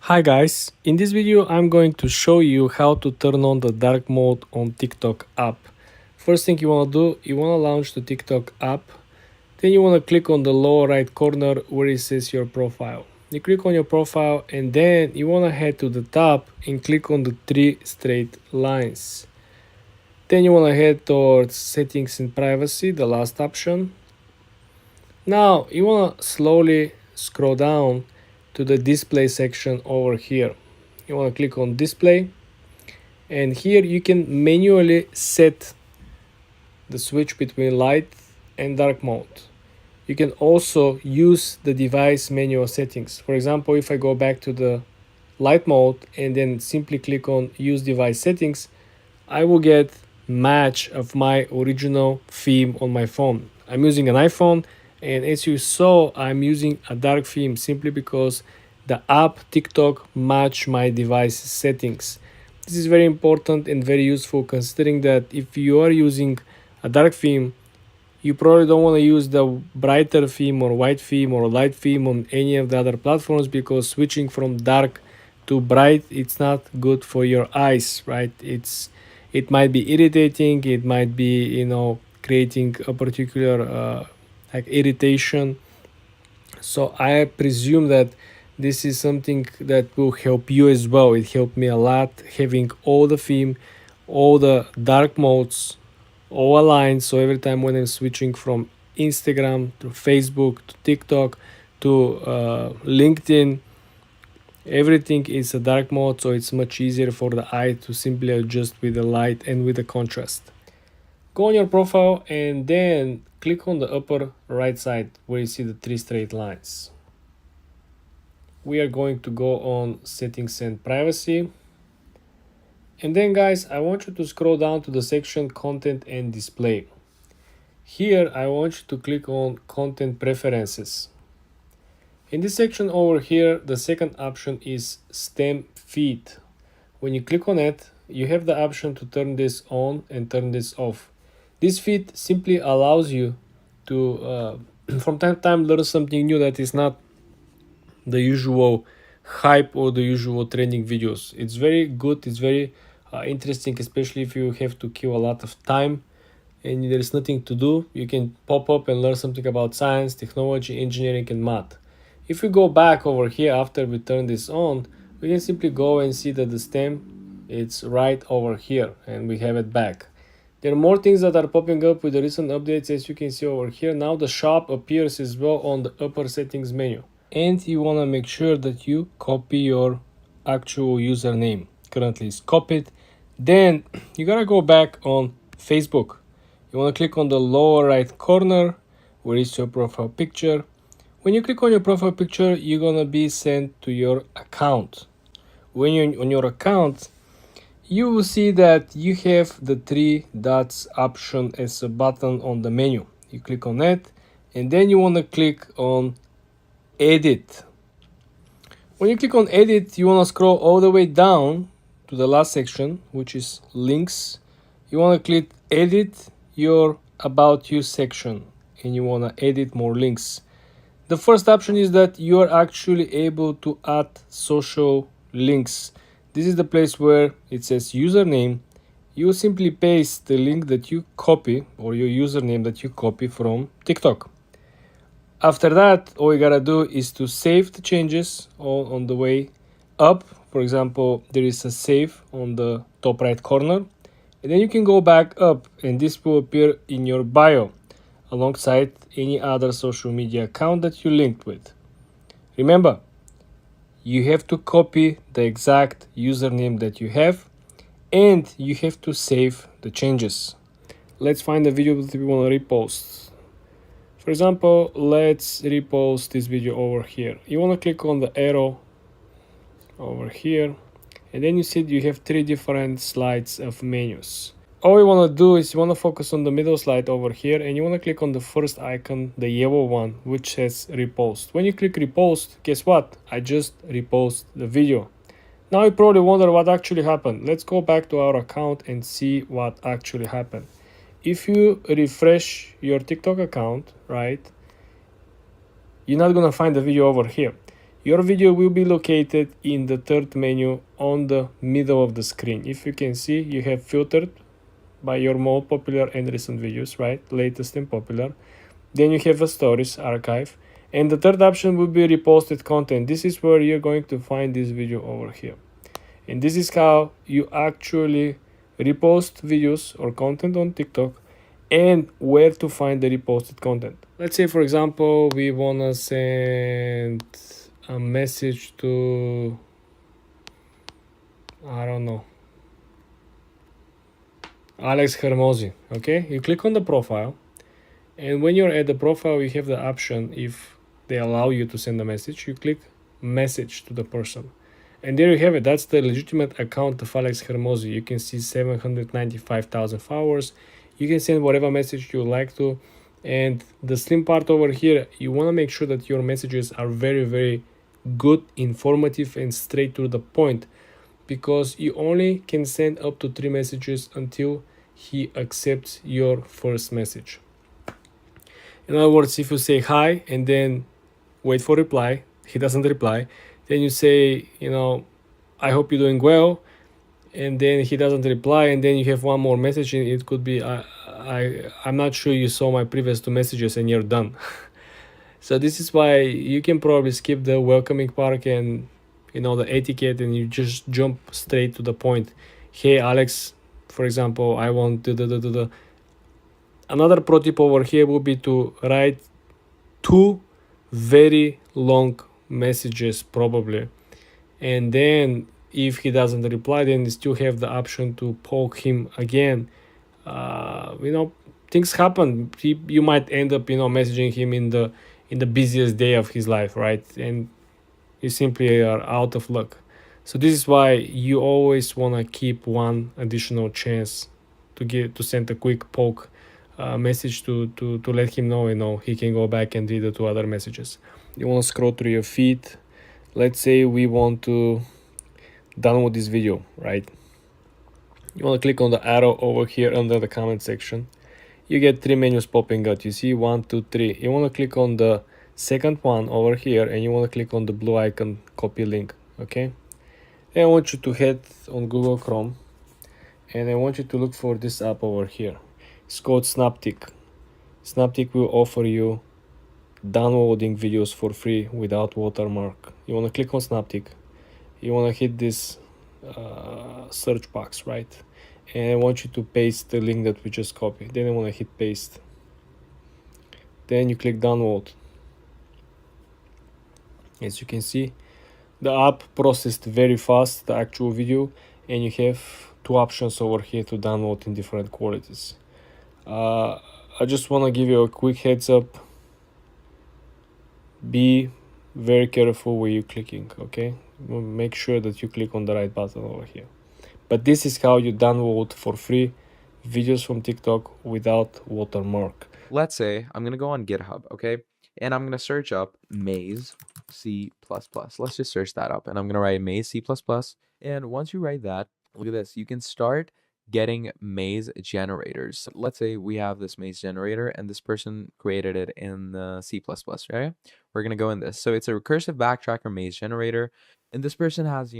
Hi guys, in this video I'm going to show you how to turn on the dark mode on TikTok app. First thing you want to do, you want to launch the TikTok app. Then you want to click on the lower right corner where it says your profile. You click on your profile and then you want to head to the top and click on the three straight lines. Then you want to head towards settings and privacy, the last option. Now you want to slowly scroll down to the display section over here. You want to click on display, and here you can manually set the switch between light and dark mode. You can also use the device manual settings. For example, if I go back to the light mode and then simply click on use device settings, I will get match of my original theme on my phone. I'm using an iPhone, and as you saw, I'm using a dark theme simply because the app TikTok match my device settings. This is very important and very useful, considering that if you are using a dark theme, you probably don't want to use the brighter theme or white theme or light theme on any of the other platforms, because switching from dark to bright, it's not good for your eyes, right? It might be irritating, it might be creating a particular like irritation. So I presume that this is something that will help you as well. It helped me a lot having all the theme, all the dark modes all aligned. So every time when I'm switching from Instagram to Facebook to TikTok to LinkedIn, everything is a dark mode, so it's much easier for the eye to simply adjust with the light and with the contrast. Go on your profile and then click on the upper right side where you see the three straight lines. We are going to go on settings and privacy. And then guys, I want you to scroll down to the section content and display. Here I want you to click on content preferences. In this section over here, the second option is stem feed. When you click on it, you have the option to turn this on and turn this off. This feed simply allows you to from time to time learn something new that is not the usual hype or the usual trending videos. It's very good, it's very interesting, especially if you have to kill a lot of time and there's nothing to do. You can pop up and learn something about science, technology, engineering, and math. If we go back over here after we turn this on, we can simply go and see that the stem, it's right over here, and we have it back. There are more things that are popping up with the recent updates, as you can see over here. Now the shop appears as well on the upper settings menu. And you want to make sure that you copy your actual username. Currently it's copied. Then you gotta go back on Facebook. You want to click on the lower right corner where is your profile picture. When you click on your profile picture, you're gonna be sent to your account. When you're on your account, you will see that you have the three dots option as a button on the menu. You click on it, and then you want to click on edit. When you click on edit, you want to scroll all the way down to the last section, which is links. You want to click edit your about you section, and you want to edit more links. The first option is that you are actually able to add social links. This is the place where it says username. You simply paste the link that you copy, or your username that you copy from TikTok. After that, all you gotta do is to save the changes all on the way up. For example, there is a save on the top right corner, and then you can go back up, and this will appear in your bio alongside any other social media account that you linked with. Remember, you have to copy the exact username that you have, and you have to save the changes. Let's find the video that we want to repost. For example, let's repost this video over here. You want to click on the arrow over here, and then you see you have three different slides of menus. All you want to do is you want to focus on the middle slide over here, and you want to click on the first icon, the yellow one, which says repost. When you click repost, guess what? I just repost the video. Now you probably wonder what actually happened. Let's go back to our account and see what actually happened. If you refresh your TikTok account, right, you're not going to find the video over here. Your video will be located in the third menu on the middle of the screen. If you can see, you have filtered by your most popular and recent videos, right? Latest and popular. Then you have a stories archive. And the third option will be reposted content. This is where you're going to find this video over here. And this is how you actually repost videos or content on TikTok and where to find the reposted content. Let's say, for example, we want to send a message to, I don't know, Alex Hermosi. Okay, you click on the profile, and when you're at the profile, you have the option, if they allow you to send a message, you click message to the person. And there you have it. That's the legitimate account of Alex Hermosi. You can see 795,000 followers. You can send whatever message you like to. And the slim part over here, you want to make sure that your messages are very, very good, informative, and straight to the point, because you only can send up to 3 messages until he accepts your first message. In other words, if you say hi and then wait for reply, he doesn't reply, then you say, I hope you're doing well, and then he doesn't reply, and then you have one more message, and it could be, I'm not sure you saw my previous 2 messages, and you're done. So this is why you can probably skip the welcoming part and the etiquette, and you just jump straight to the point. Hey Alex, for example, I want the. Another pro tip over here would be to write 2 very long messages probably, and then if he doesn't reply, then you still have the option to poke him again. Things happen. You might end up messaging him in the busiest day of his life, right? And you simply are out of luck. So this is why you always want to keep one additional chance to send a quick poke message to let him know he can go back and read the 2 other messages. You want to scroll through your feed. Let's say we want to download this video, right? You want to click on the arrow over here under the comment section. You get 3 menus popping out. You see 1, 2, 3. You want to click on the second one over here, and you want to click on the blue icon, copy link. Okay, then I want you to head on Google Chrome, and I want you to look for this app over here. It's called Snaptic. Snaptic will offer you downloading videos for free without watermark. You want to click on Snaptic. You want to hit this search box, right? And I want you to paste the link that we just copied. Then I want to hit paste. Then you click download. As you can see, the app processed very fast the actual video, and you have 2 options over here to download in different qualities. I just want to give you a quick heads up. Be very careful where you're clicking, okay? Make sure that you click on the right button over here. But this is how you download for free videos from TikTok without watermark. Let's say I'm going to go on GitHub, okay? And I'm going to search up Maze C++. Let's just search that up. And I'm going to write Maze C++. And once you write that, look at this. You can start getting maze generators. Let's say we have this maze generator and this person created it in C++, right? We're going to go in this. So it's a recursive backtracker maze generator. And this person has,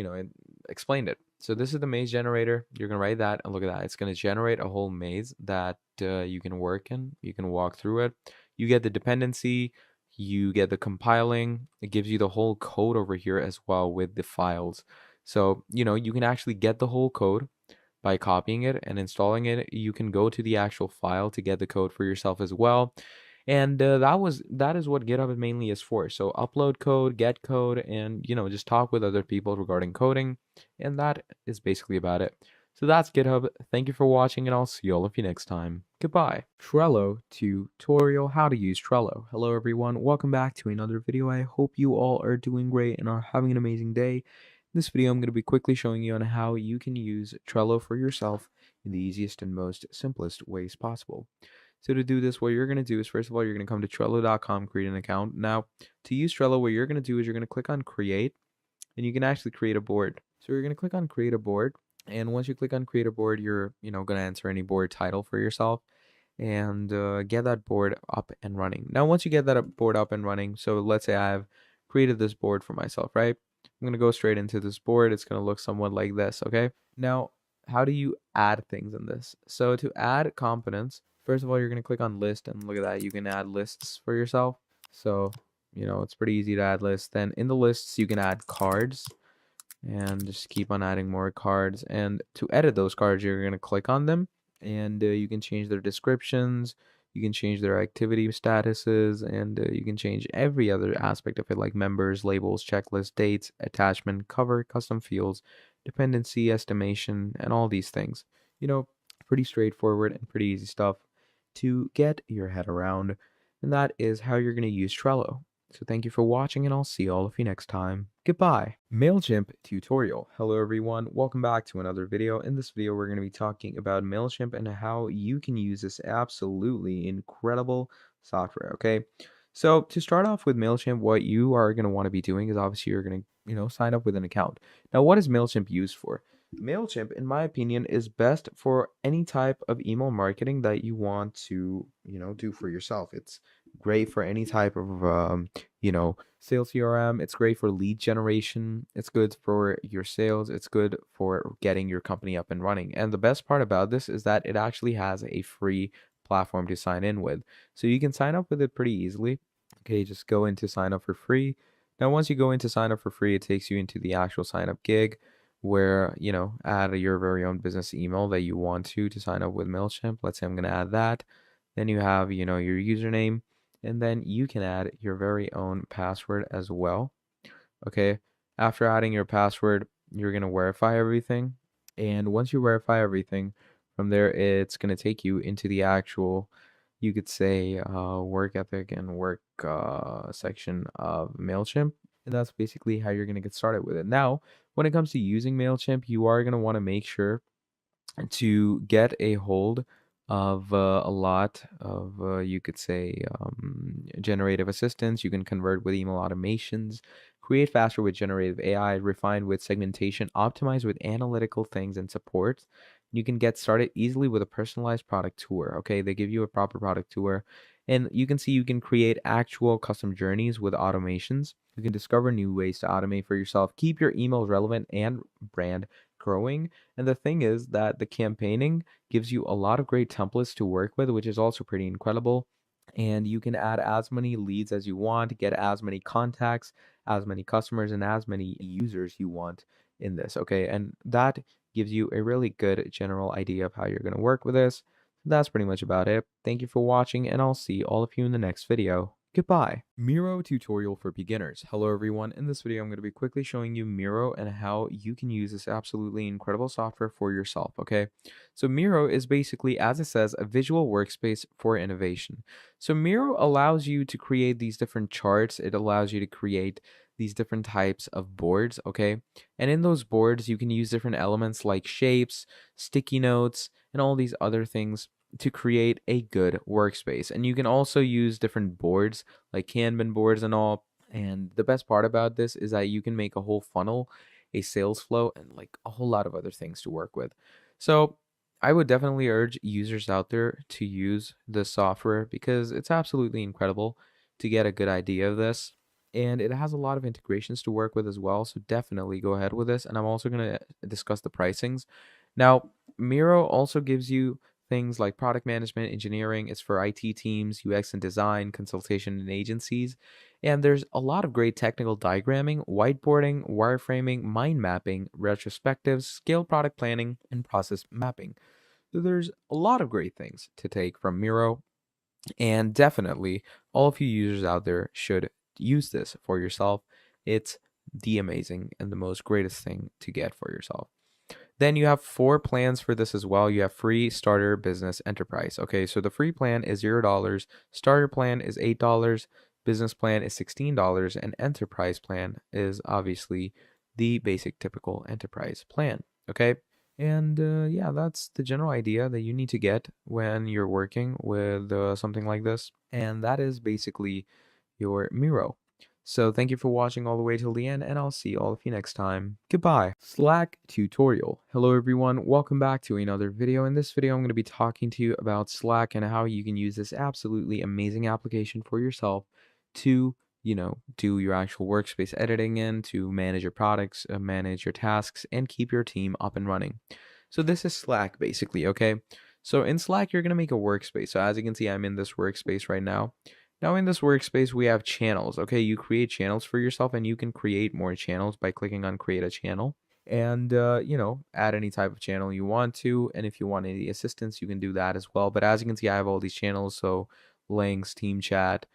explained it. So this is the maze generator. You're going to write that, and look at that. It's going to generate a whole maze that you can work in. You can walk through it. You get the dependency. You get the compiling. It gives you the whole code over here as well with the files. So, you can actually get the whole code by copying it and installing it. You can go to the actual file to get the code for yourself as well. And that is what GitHub mainly is for. So upload code, get code, and just talk with other people regarding coding. And that is basically about it. So that's GitHub. Thank you for watching, and I'll see all of you next time. Goodbye. Trello tutorial, how to use Trello. Hello everyone, welcome back to another video. I hope you all are doing great and are having an amazing day. In this video, I'm going to be quickly showing you on how you can use Trello for yourself in the easiest and most simplest ways possible. So to do this, what you're going to do is, first of all, you're going to come to Trello.com, create an account. Now, to use Trello, what you're going to do is you're going to click on Create, and you can actually create a board. So you're going to click on Create a Board, and once you click on Create a Board, you're going to enter any board title for yourself and get that board up and running. Now, once you get that board up and running, so let's say I have created this board for myself, right? I'm going to go straight into this board. It's going to look somewhat like this, okay? Now, how do you add things in this? So to add components, first of all, you're going to click on list, and look at that. You can add lists for yourself. So, it's pretty easy to add lists. Then in the lists, you can add cards and just keep on adding more cards. And to edit those cards, you're going to click on them, and you can change their descriptions, you can change their activity statuses, and you can change every other aspect of it, like members, labels, checklist, dates, attachment, cover, custom fields, dependency estimation, and all these things. Pretty straightforward and pretty easy stuff to get your head around, and that is how you're going to use Trello. So thank you for watching, and I'll see all of you next time. Goodbye. MailChimp tutorial. Hello everyone, welcome back to another video. In this video, we're going to be talking about MailChimp and how you can use this absolutely incredible software, okay? So to start off with MailChimp, what you are going to want to be doing is obviously you're going to, sign up with an account. Now, what is MailChimp used for? MailChimp, in my opinion, is best for any type of email marketing that you want to, do for yourself. It's great for any type of, sales CRM. It's great for lead generation. It's good for your sales. It's good for getting your company up and running. And the best part about this is that it actually has a free platform to sign in with. So you can sign up with it pretty easily. Okay, just go into sign up for free. Now, once you go into sign up for free, it takes you into the actual sign up gig where, add your very own business email that you want to sign up with MailChimp. Let's say I'm going to add that. Then you have, your username, and then you can add your very own password as well. Okay. After adding your password, you're going to verify everything. And once you verify everything, from there, it's going to take you into the actual, you could say, work ethic and work section of MailChimp. And that's basically how you're going to get started with it. Now, when it comes to using MailChimp, you are going to want to make sure to get a hold of a lot of, you could say, generative assistance. You can convert with email automations, create faster with generative AI, refine with segmentation, optimize with analytical things and support. You can get started easily with a personalized product tour. Okay, they give you a proper product tour, and you can see you can create actual custom journeys with automations. You can discover new ways to automate for yourself, keep your emails relevant and brand growing. And the thing is that the campaigning gives you a lot of great templates to work with, which is also pretty incredible. And you can add as many leads as you want, get as many contacts, as many customers, and as many users you want in this. Okay. And that gives you a really good general idea of how you're going to work with this. That's pretty much about it. Thank you for watching, and I'll see all of you in the next video. Goodbye. Miro tutorial for beginners. Hello everyone. In this video, I'm going to be quickly showing you Miro and how you can use this absolutely incredible software for yourself, okay? So Miro is basically, as it says, a visual workspace for innovation. So Miro allows you to create these different charts. It allows you to create these different types of boards, okay? And in those boards, you can use different elements like shapes, sticky notes, and all these other things to create a good workspace. And you can also use different boards like Kanban boards and all. And the best part about this is that you can make a whole funnel, a sales flow, and like a whole lot of other things to work with. So I would definitely urge users out there to use this software because it's absolutely incredible to get a good idea of this. And it has a lot of integrations to work with as well. So definitely go ahead with this. And I'm also going to discuss the pricings. Now, Miro also gives you things like product management, engineering. It's for IT teams, UX and design, consultation and agencies. And there's a lot of great technical diagramming, whiteboarding, wireframing, mind mapping, retrospectives, scale product planning, and process mapping. So there's a lot of great things to take from Miro. And definitely, all of you users out there should use this for yourself. It's the amazing and the most greatest thing to get for yourself. Then you have 4 plans for this as well. You have free, starter, business, enterprise. Okay, so the free plan is $0, starter plan is $8, business plan is $16, and enterprise plan is obviously the basic typical enterprise plan. Okay, and yeah, that's the general idea that you need to get when you're working with something like this. And that is basically your Miro. So thank you for watching all the way till the end, and I'll see all of you next time. Goodbye. Slack tutorial. Hello everyone, welcome back to another video. In this video, I'm going to be talking to you about Slack and how you can use this absolutely amazing application for yourself to do your actual workspace editing in, to manage your products, manage your tasks, and keep your team up and running. So this is Slack basically, okay? So in Slack, you're going to make a workspace. So as you can see, I'm in this workspace right now. Now in this workspace, we have channels, okay? You create channels for yourself, and you can create more channels by clicking on create a channel, and add any type of channel you want to. And if you want any assistance, you can do that as well. But as you can see, I have all these channels. So links, team chat,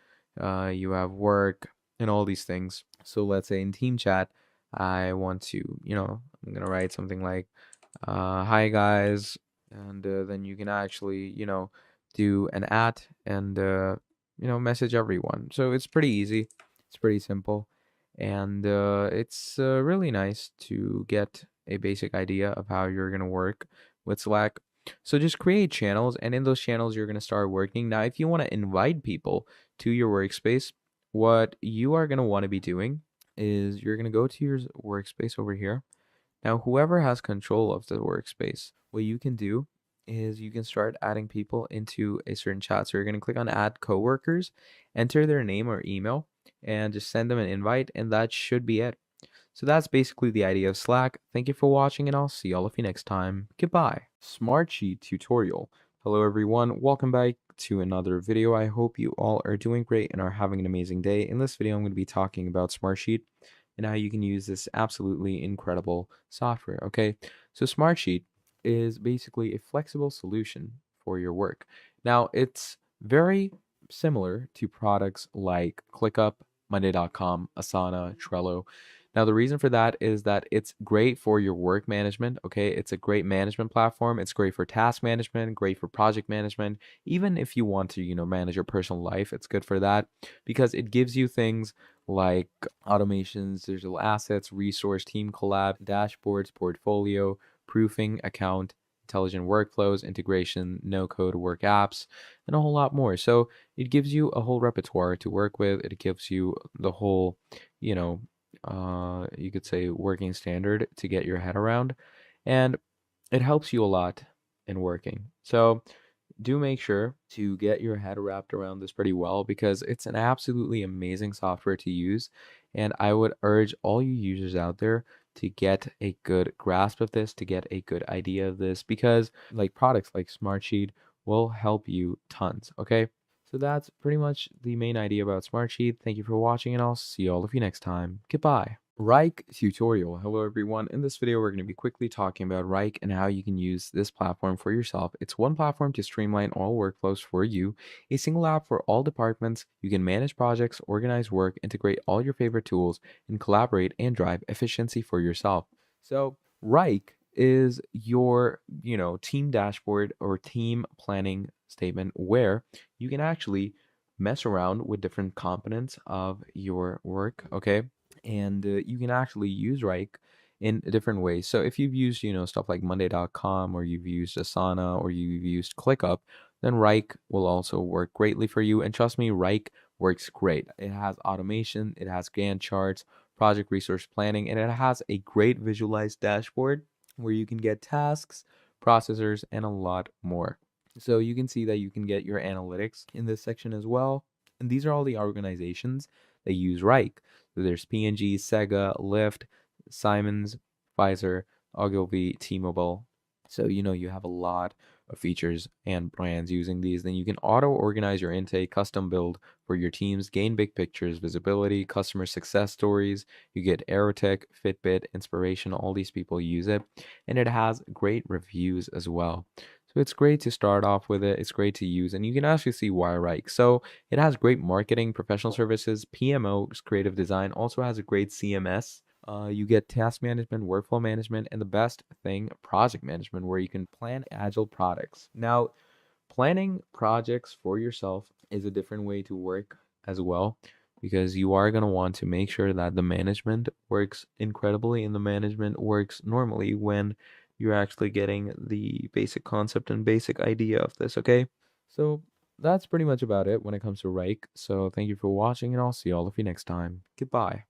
you have work, and all these things. So let's say in team chat, I want to, I'm gonna write something like, hi guys, and then you can actually, do an at, and message everyone. So it's pretty easy, it's pretty simple, and it's really nice to get a basic idea of how you're gonna work with Slack. So just create channels, and in those channels, you're gonna start working. Now, if you want to invite people to your workspace, what you are gonna want to be doing is you're gonna go to your workspace over here. Now, whoever has control of the workspace, what you can do is you can start adding people into a certain chat. So you're going to click on add coworkers, enter their name or email, and just send them an invite, and that should be it. So that's basically the idea of Slack. Thank you for watching, and I'll see all of you next time. Goodbye. Smartsheet tutorial. Hello everyone, welcome back to another video. I hope you all are doing great and are having an amazing day. In this video, I'm going to be talking about Smartsheet and how you can use this absolutely incredible software. Okay, so Smartsheet is basically a flexible solution for your work. Now, it's very similar to products like ClickUp, Monday.com, Asana, Trello. Now, the reason for that is that it's great for your work management. Okay, it's a great management platform. It's great for task management, great for project management. Even if you want to, manage your personal life, it's good for that because it gives you things like automations, digital assets, resource, team collab, dashboards, portfolio, proofing, account, intelligent workflows, integration, no code work apps, and a whole lot more. So it gives you a whole repertoire to work with. It gives you the whole, you know, you could say working standard to get your head around, and it helps you a lot in working. So do make sure to get your head wrapped around this pretty well because it's an absolutely amazing software to use. And I would urge all you users out there to get a good grasp of this, to get a good idea of this, because like products like Smartsheet will help you tons. Okay. So that's pretty much the main idea about Smartsheet. Thank you for watching, and I'll see all of you next time. Goodbye. Rike tutorial. Hello everyone. In this video, we're going to be quickly talking about Rike and how you can use this platform for yourself. It's one platform to streamline all workflows for you, a single app for all departments. You can manage projects, organize work, integrate all your favorite tools, and collaborate and drive efficiency for yourself. So Rike is your, team dashboard or team planning statement where you can actually mess around with different components of your work, okay? And you can actually use Rike in different ways. So if you've used, stuff like Monday.com, or you've used Asana, or you've used ClickUp, then Rike will also work greatly for you. And trust me, Rike works great. It has automation, it has Gantt charts, project resource planning, and it has a great visualized dashboard where you can get tasks, processors, and a lot more. So you can see that you can get your analytics in this section as well. And these are all the organizations that use Rike. So there's P&G, Sega, Lyft, Siemens, Pfizer, Ogilvy, T-Mobile. So you have a lot of features and brands using these. Then you can auto organize your intake, custom build for your teams, gain big pictures, visibility, customer success stories. You get Aerotech, Fitbit, Inspiration. All these people use it, and it has great reviews as well. So it's great to start off with it. It's great to use, and you can actually see why Rike. So it has great marketing, professional services, PMO, creative design. Also has a great CMS. You get task management, workflow management, and the best thing, project management, where you can plan agile products. Now, planning projects for yourself is a different way to work as well, because you are going to want to make sure that the management works incredibly and the management works normally when you're actually getting the basic concept and basic idea of this, okay? So that's pretty much about it when it comes to Rike. So thank you for watching, and I'll see all of you next time. Goodbye.